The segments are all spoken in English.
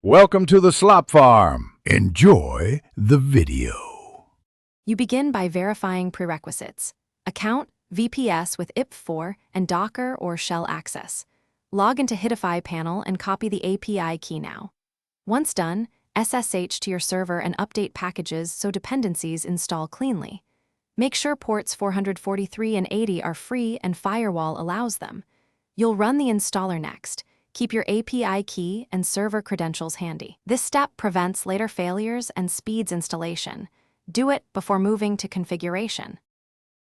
Welcome to the slop farm. Enjoy the video. You begin by verifying prerequisites: account, VPS with IP4, and Docker or shell access. Log into Hiddify panel and copy the API key now. Once done, SSH to your server and update packages so dependencies install cleanly. Make sure ports 443 and 80 are free and firewall allows them. You'll run the installer next. Keep your API key and server credentials handy. This step prevents later failures and speeds installation. Do it before moving to configuration.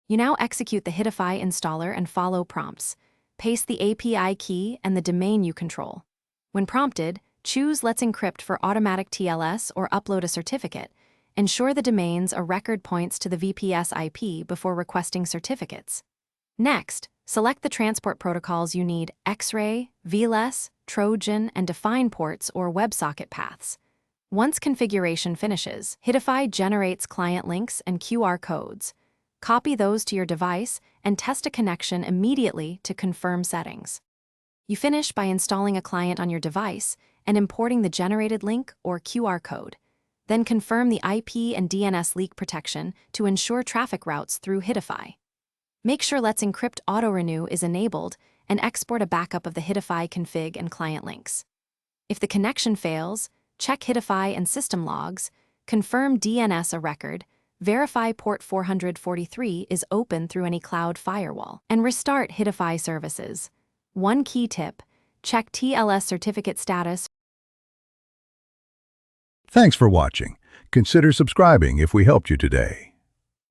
You now execute the Hiddify installer and follow prompts. Paste the API key and the domain you control. When prompted, choose Let's Encrypt for automatic TLS or upload a certificate. Ensure the domains are record points to the VPS IP before requesting certificates. Next, select the transport protocols you need: X-ray, VLS, Trojan, and define ports or WebSocket paths. Once configuration finishes, Hiddify generates client links and QR codes. Copy those to your device and test a connection immediately to confirm settings. You finish by installing a client on your device and importing the generated link or QR code. Then confirm the IP and DNS leak protection to ensure traffic routes through Hiddify. Make sure Let's Encrypt Auto-Renew is enabled and export a backup of the Hiddify config and client links. If the connection fails, check Hiddify and system logs, confirm DNS a record, verify port 443 is open through any cloud firewall, and restart Hiddify services. One key tip: check TLS certificate status. Thanks for watching. Consider subscribing if we helped you today.